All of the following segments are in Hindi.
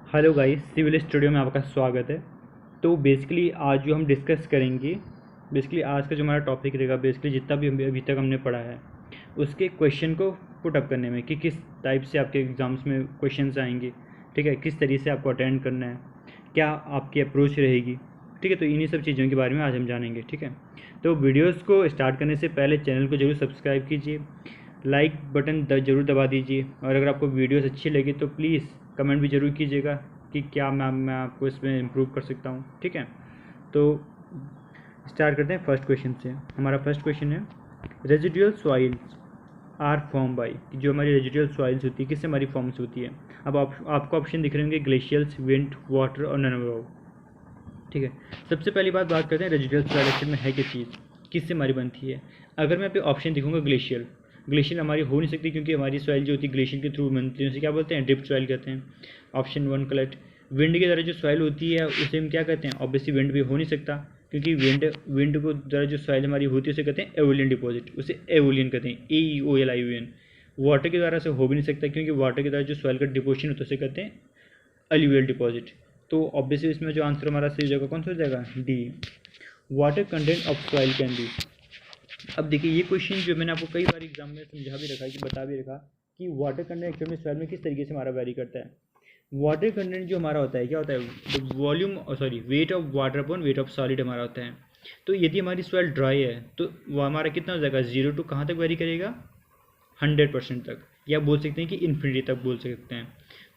हेलो गाइस, सिविल स्टूडियो में आपका स्वागत है। तो बेसिकली आज जो हम डिस्कस करेंगे, बेसिकली आज का जो हमारा टॉपिक रहेगा, बेसिकली जितना भी अभी तक हमने पढ़ा है उसके क्वेश्चन को पुट अप करने में कि किस टाइप से आपके एग्ज़ाम्स में क्वेश्चंस आएंगे, ठीक है, किस तरीके से आपको अटेंड करना है, क्या आपकी अप्रोच रहेगी, ठीक है। तो इन्हीं सब चीज़ों के बारे में आज हम जानेंगे, ठीक है। तो वीडियोज़ को स्टार्ट करने से पहले चैनल को जरूर सब्सक्राइब कीजिए, लाइक बटन ज़रूर दबा दीजिए, और अगर आपको वीडियोस अच्छी लगी तो प्लीज़ कमेंट भी ज़रूर कीजिएगा कि क्या मैं आपको इसमें इम्प्रूव कर सकता हूँ, ठीक है। तो स्टार्ट करते हैं फर्स्ट क्वेश्चन से। हमारा फर्स्ट क्वेश्चन है, residual soils are form by, जो हमारी रेजिडुअल सॉइल्स होती है किससे हमारी फॉर्म्स होती है। अब आपको ऑप्शन दिख रहे होंगे, ग्लेशियल्स, विंड, वाटर और नन ऑफ, ठीक है। सबसे पहली बात करते हैं रेजिडुअल सॉइल एक्शन में है क्या चीज़, किससे हमारी बनती है। अगर मैं यहाँ पे ऑप्शन दिखूंगा ग्लेशियल, ग्लेशियल हमारी हो नहीं सकती क्योंकि हमारी सॉइल जो होती है ग्लेशियर के थ्रू बनती है, उसे क्या बोलते हैं, ड्रिफ्ट सॉइल कहते हैं। Option one correct. विंड की तरह जो सॉइल होती है उसे हम क्या कहते हैं, ऑब्वियसली विंड भी हो नहीं सकता क्योंकि विंड को द्वारा जो सॉइल हमारी होती है उसे कहते हैं एवोलियन डिपॉजिट, उसे एवोलियन कहते हैं, AEOLIUN। वाटर के द्वारा से हो भी नहीं सकता क्योंकि वाटर के द्वारा जो सॉइल का डिपोजिशन होता है उसे कहते हैं अलुवियल डिपॉजिट। तो ऑब्वियसली इसमें जो आंसर हमारा सही जगह कौन सा हो जाएगा, D, water content of soil can be. अब देखिए ये क्वेश्चन जो मैंने आपको कई बार एग्जाम में समझा भी रखा कि बता भी रखा कि वाटर कंटेंट एक्चुअल में सॉइल में किस तरीके से हमारा वेरी करता है। वाटर कंटेंट जो हमारा होता है क्या होता है, volume sorry weight of water upon weight of solid हमारा होता है। तो यदि हमारी सॉइल ड्राई है तो वो हमारा कितना हो जाएगा, 0 टू कहाँ तक वेरी करेगा, 100% तक, या बोल सकते हैं कि इन्फिनिटी तक बोल सकते हैं।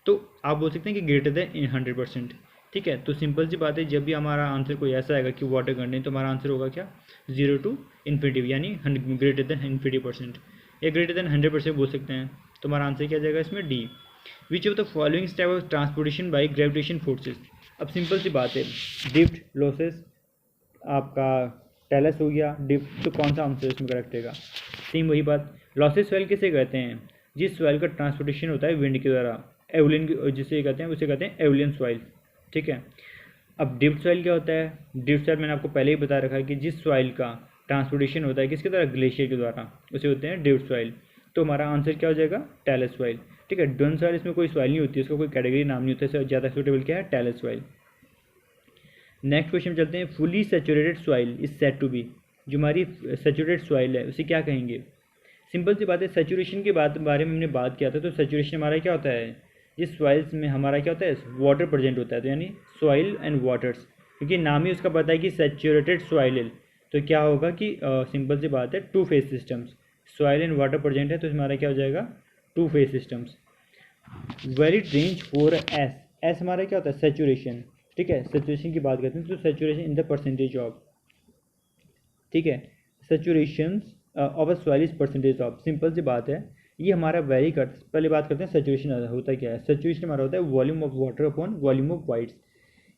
तो आप बोल सकते हैं कि ग्रेटर देन 100%, ठीक है। तो सिंपल सी बात है, जब भी हमारा आंसर कोई ऐसा आएगा कि वाटर कंटेंट, तो हमारा आंसर होगा क्या, 0 टू इन्फिनिटी, यानी ग्रेटर देन इन्फिनिटी % या ग्रेटर देन 100% बोल सकते हैं। तो हमारा आंसर क्या जाएगा इसमें, D. Which of the following type of transportation by gravitation forces. अब सिंपल सी बात है, ड्रिफ्ट, लॉसेस, आपका टेलस हो गया, डिफ्ट, तो कौन सा आंसर इसमें करेक्ट रहेगा। सेम वही बात, लॉसेस सॉइल किसे कहते हैं, जिस सॉइल का ट्रांसपोर्टेशन होता है विंड के द्वारा, एवलियन जिसे कहते हैं उसे कहते हैं एवलियन सॉइल, ठीक है। अब ड्रिफ्ट सॉइल क्या होता है, ड्रिफ्ट सॉइल मैंने आपको पहले ही बता रखा है कि जिस सॉइल का ट्रांसपोर्टेशन होता है किसके द्वारा, ग्लेशियर के द्वारा, उसे होते हैं ड्रिफ्ट सॉइल। तो हमारा आंसर क्या हो जाएगा, टेलस सॉइल, ठीक है। डन सॉइल इसमें कोई सॉइल नहीं होती, उसका कोई कैटेगरी नाम नहीं होता, इससे ज़्यादा सूटेबल क्या है, टेलस सॉइल। नेक्स्ट क्वेश्चन चलते हैं, fully saturated soil is said to be, जो हमारी सेचुरेटेड सॉइल है उसे क्या कहेंगे। सिंपल सी बात है, सेचुरेशन के बारे में हमने बात किया था। तो सेचुरेशन हमारा क्या होता है, जिस सॉइल्स में हमारा क्या होता है, वाटर प्रेजेंट होता है, तो यानी सॉइल एंड वाटर्स, क्योंकि नाम ही उसका पता है कि सेचुरेटेड सॉइल है। तो क्या होगा कि सिंपल सी बात है, two phase systems, soil and water present है तो हमारा क्या हो जाएगा, two phase systems. Valid range for S, S हमारा क्या होता है, सेचुरेशन, ठीक है। सेचुरेशन की बात करते हैं तो saturation in the percentage of, ठीक है, saturation of a soil is percentage of. Simple सी बात है, ये हमारा वेरी कर, पहले बात करते हैं सेचुरेशन होता क्या है। सेचुरेशन हमारा होता है volume of water upon volume of whites.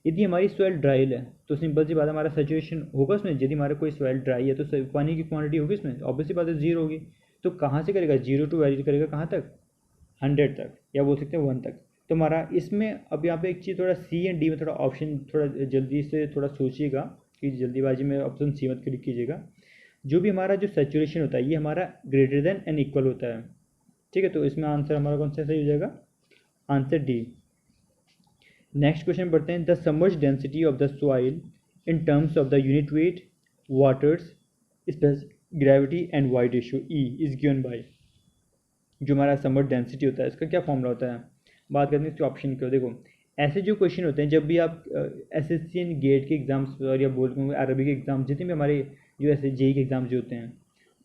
यदि हमारी सॉइल ड्राई है तो सिंपल सी बात है, हमारा सेचुरेशन होगा उसमें, यदि हमारा कोई सॉइल ड्राई है तो पानी की क्वांटिटी होगी इसमें, ऑब्वियसली बात है 0 होगी। तो कहाँ से करेगा, 0 टू वेरी करेगा कहाँ तक, 100 तक, या बोल सकते हैं 1 तक। तो हमारा इसमें अब यहाँ पे एक चीज़, थोड़ा सी एंड डी में थोड़ा ऑप्शन थोड़ा जल्दी से थोड़ा सोचिएगा कि जल्दीबाजी में ऑप्शन सी मत क्लिक कीजिएगा। जो भी हमारा जो सेचुरेशन होता है ये हमारा ग्रेटर देन एंड इक्वल होता है, ठीक है। तो इसमें आंसर हमारा कौन सा सही हो जाएगा, आंसर डी। नेक्स्ट क्वेश्चन बढ़ते हैं, the submerge density of the soil in terms of the unit weight, waters, gravity and void ratio E is given by. जो हमारा सबमर्ज डेंसिटी होता है इसका क्या फॉर्मूला होता है। बात करते हैं इसके ऑप्शन को। देखो ऐसे जो क्वेश्चन होते हैं, जब भी आप SSC एंड गेट के एग्जाम्स और या बोल अरबी के एग्जाम, जितने भी हमारे जो ऐसे JEE के एग्जाम्स जो होते हैं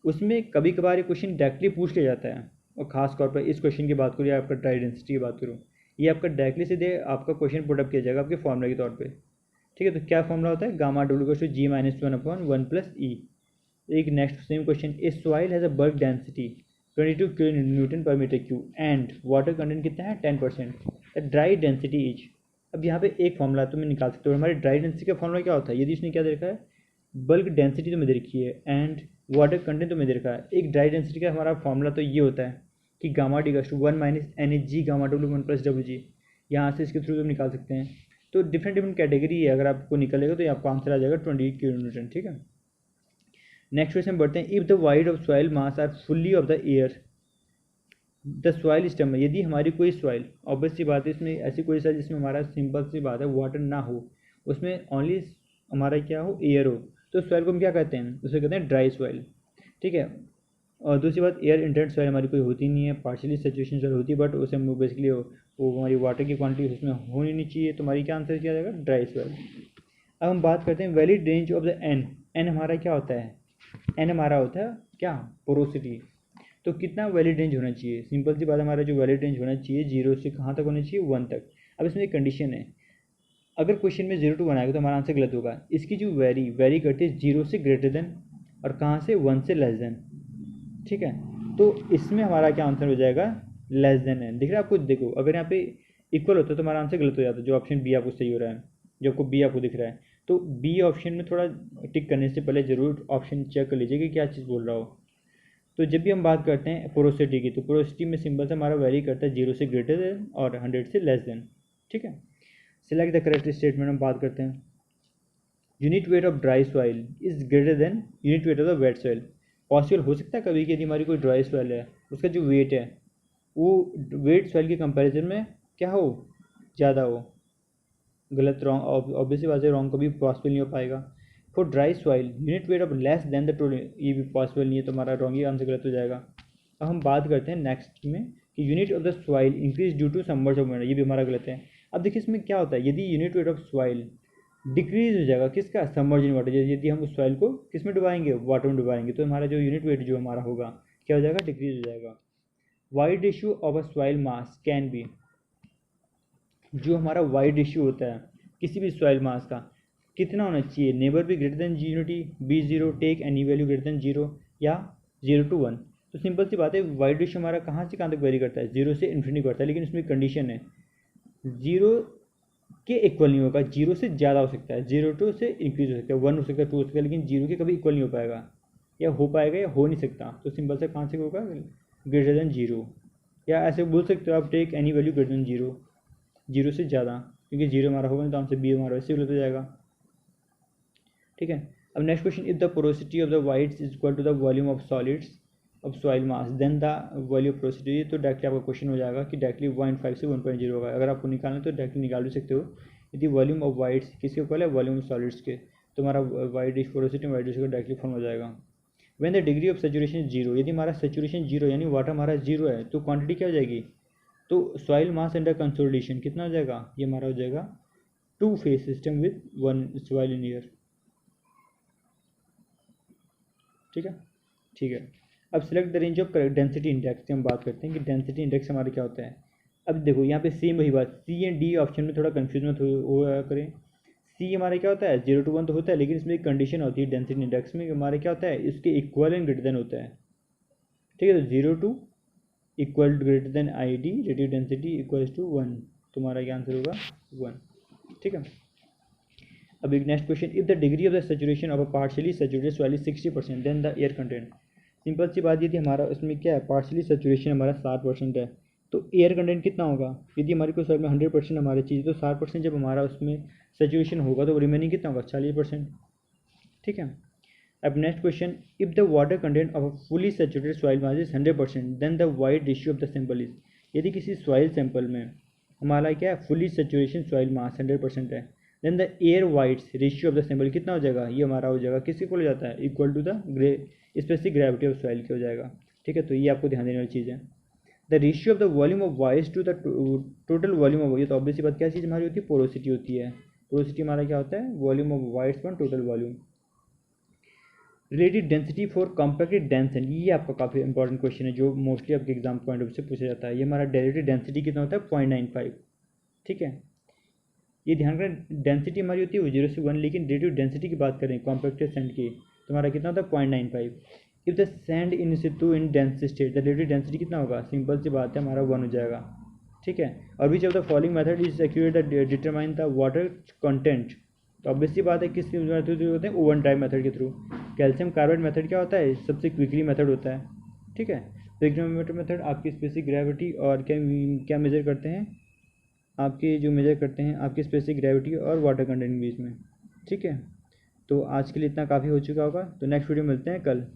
उसमें कभी कभार ये क्वेश्चन डायरेक्टली पूछ लिया जाता है। और ख़ास तौर पर इस क्वेश्चन की बात करूँ या आपका ड्राई डेंसिटी की बात करूँ, ये आपका डायरेक्टली सीधे आपका क्वेश्चन पुटअप किया जाएगा आपके फॉर्मूला के तौर पर, ठीक है। तो क्या फॉर्मूला होता है, gamma W two G-1/1 + E। एक next same question, a soil has a bulk density 22 kilo newton per metre cube and water content कितना है 10%, द ड्राई डेंसिटी इज। अब यहाँ पे एक फॉर्मूला तुम्हें निकाल सकते हो, हमारी ड्राई डेंसिटी का फॉर्मूला क्या होता है, यदि इसने क्या दे रखा है, बल्क डेंसिटी तुम्हें दे रखी है एंड वाटर कंटेंट तुम्हें दे रखा है। एक ड्राई डेंसिटी का हमारा फॉर्मूला तो ये होता है कि गामा डी का 1 - NH गामा डब्ल्यू 1 + WG। यहाँ से इसके थ्रू तुम निकाल सकते हैं। तो डिफरेंट डिफरेंट कैटेगरी है, अगर आपको निकलेगा तो ये आपका आंसर आ जाएगा 20 किलो न्यूटन, ठीक है। नेक्स्ट क्वेश्चन बढ़ते हैं, if the voids of soil mass are fully of the air, the soil stem में यदि हमारी कोई सॉइल, ऑब्वियस सी बात है इसमें ऐसी कोई सॉइल जिसमें हमारा सिंपल सी बात है वाटर ना हो, उसमें ओनली हमारा क्या हो, एयर हो, तो सॉइल को हम क्या कहते हैं, उसे कहते हैं ड्राई सॉइल। ठीक है। और दूसरी बात, एयर इंटेंट सॉइल हमारी कोई होती नहीं है, पार्शियली सैचुरेशन सॉइल होती है, बट उसे हम बेसिकली वो हमारी वाटर की क्वांटिटी उसमें होनी नहीं चाहिए, तो हमारी क्या आंसर किया जाएगा, ड्राई सॉइल। अब हम बात करते हैं valid range of the n. N हमारा क्या होता है, एन हमारा होता है क्या, पोरोसिटी। तो कितना वैलिड रेंज होना चाहिए, सिंपल सी बात, हमारा जो वैलिड रेंज होना चाहिए 0 से कहाँ तक होना चाहिए, 1 तक। अब इसमें एक कंडीशन है, अगर क्वेश्चन में 0 to 1 आएगा तो हमारा आंसर गलत होगा। इसकी जो वेरी करती है 0 से ग्रेटर देन, और कहाँ से, 1 से लेस देन। ठीक है। तो इसमें हमारा क्या आंसर हो जाएगा, लेस देन है। दिख रहा है आपको, देखो अगर यहाँ पे इक्वल होता है तो हमारा आंसर गलत हो जाता है, जो ऑप्शन बी आपको सही हो रहा है, जो आपको बी आपको दिख रहा है। तो बी ऑप्शन में थोड़ा टिक करने से पहले ज़रूर ऑप्शन चेक कर लीजिए कि क्या चीज़ बोल रहा हो। तो जब भी हम बात करते हैं पोरोसिटी की, तो पोरोसिटी में सिंपल से हमारा वेरी करता है 0 से ग्रेटर देन और 100 से लेस देन। ठीक है। सिलेक्ट द करेक्ट स्टेटमेंट हम बात करते हैं। Unit weight of dry soil is greater than unit weight of the wait soil. Possible हो सकता है कभी कि यदि हमारी कोई ड्राई सॉइल है, उसका जो वेट है वो वेट सॉइल के कंपैरिजन में क्या हो, ज़्यादा हो। गलत, रॉन्ग, ऑब्वियसली बात है, रॉन्ग कभी पॉसिबल नहीं हो पाएगा। For dry soil unit weight of less than the total, ये भी पॉसिबल नहीं है, तो हमारा रॉन्ग ही आंसर गलत हो जाएगा। अब हम बात करते हैं नेक्स्ट में कि unit of the soil increase due to submerge of water, ये भी हमारा गलत है। अब देखिए इसमें क्या होता है, यदि unit weight of soil decrease हो जाएगा किसका, सबमर्ज इन वाटर, यदि हम उस सॉइल को किस में डुबाएंगे, वाटर में डुबाएंगे, तो हमारा जो यूनिट वेट जो हमारा होगा क्या हो जाएगा, डिक्रीज हो जाएगा। Wide ratio of a soil mass can be, जो हमारा वाइड रेशियो होता है किसी भी सॉइल मास का, कितना होना चाहिए, नेबर भी greater than unity, be zero, take any value greater than zero, या 0 to 1। तो सिंपल सी बात है, वाइड रेशियो हमारा कहाँ से कहाँ तक वेरी करता है, 0 से इन्फिनिटी करता है, लेकिन इसमें कंडीशन है 0 के इक्वल नहीं होगा, 0 से ज़्यादा हो सकता है, 0 से इंक्रीज हो सकता है, 1 हो सकता है, 2 हो सकता है, लेकिन 0 के कभी इक्वल नहीं हो पाएगा, या हो पाएगा या हो नहीं सकता। तो सिंपल से कहाँ से होगा, ग्रेटर देन 0, या ऐसे बोल सकते हो आप, take any value greater than 0, 0 से ज़्यादा, क्योंकि 0 हमारा होगा नहीं तो आंसर बी हमारा वैसे गलत हो जाएगा। ठीक है। अब next question, if the porosity of the voids is equal to the volume of solids of soil mass then the value of porosity, तो डायरेक्टली आपका क्वेश्चन हो जाएगा कि डायरेक्टली 1.5 से 1.0 होगा। अगर आपको निकालना है तो डायरेक्टली निकाल भी सकते हो। यदि वॉल्यूम ऑफ वाइड्स किसके इक्वल है, वॉल्यूम ऑफ सॉलिड्स के, तो हमारा वाइड पोरोसिटी वाइड रेशियो का डायरेक्टली फॉर्म हो जाएगा। When the degree of saturation zero, यदि हमारा सेचुरेशन जीरो यानी वाटर हमारा जीरो है, तो क्वांटिटी क्या हो जाएगी, तो सॉइल मास अंडर कंसोलिडेशन कितना हो जाएगा, ये हमारा हो जाएगा 2 phase system with 1 soil in year. ठीक है। ठीक है। अब select the range of density index की हम बात करते हैं कि डेंसिटी इंडेक्स हमारा क्या होता है। अब देखो यहाँ पे सेम वही बात, सी एंड डी ऑप्शन में थोड़ा कन्फ्यूज मत हो करें। सी हमारा क्या होता है, 0 to 1 तो होता है, लेकिन इसमें एक कंडीशन होती है डेंसिटी इंडेक्स में, हमारा क्या होता है, इसके इक्वल एंड ग्रेटर देन होता है। ठीक है। तो 0 to equal greater than I D, radio density equals to 1, तुम्हारा क्या आंसर होगा 1। ठीक है। अब एक next question, if the degree of the saturation of a partially saturated soil is 60% then the air content. Simple सी बात, यदि हमारा इसमें क्या है, पार्शियली सैचुरेशन हमारा 60% है, तो एयर कंटेंट कितना होगा, यदि हमारी कोई सॉइल में 100% हमारी चीज़, तो 60% जब हमारा उसमें सेचुरेशन होगा तो रिमेनिंग कितना होगा, 40%। ठीक है। अब next question, if the water content of a fully saturated soil mass is 100% then the void ratio of the sample is. यदि किसी सॉइल सैंपल में हमारा क्या है, फुली सैचुरेशन सॉइल मास 100% है, then the air voids ratio of the sample कितना हो जाएगा, ये हमारा हो जाएगा किसके इक्वल हो जाता है, equal to the specific gravity of soil के हो जाएगा। ठीक है। तो ये आपको ध्यान देने वाली चीज़ है। The ratio of the volume of voids to the total volume of, ये तो ऑब्वियसली बात क्या चीज़ हमारी होती है, पोरोसिटी होती है। पोरोसिटी हमारा क्या होता है, वॉल्यूम ऑफ वाइड्स पर total volume. Relative density for compacted dense and, ये आपका काफ़ी इंपॉर्टेंट क्वेश्चन है जो मोस्टली आपके एग्जाम पॉइंट ऑफ से पूछा जाता है। ये हमारा रिलेटिव डेंसिटी कितना होता है, 0.95। ठीक है। ये ध्यान रखें, डेंसिटी हमारी होती है वो 0 से 1, लेकिन रिलेटिव डेंसिटी की बात करें कॉम्पैक्टेड सैंड की, तो हमारा कितना होता है, 0.95। If the sand in situ in dense state, the relative density कितना होगा, सिंपल सी बात है हमारा 1 हो जाएगा। ठीक है। और which of the following method is accurate the determine the water content, तो ऑब्वियसली बात है किस मेथड थ्रू होते हैं, ओवन ड्राइव मेथड के थ्रू। कैल्शियम कार्बाइड मेथड क्या होता है, सबसे क्विकली मेथड होता है। ठीक है। ट्रिग्नोमेट्री मेथड आपकी स्पेसिफिक ग्रेविटी और क्या मेजर करते हैं, आपके जो मेजर करते हैं आपकी स्पेसिफिक ग्रेविटी और वाटर कंटेंट बीच में। ठीक है। तो आज के लिए इतना काफ़ी हो चुका होगा, तो नेक्स्ट वीडियो मिलते हैं कल।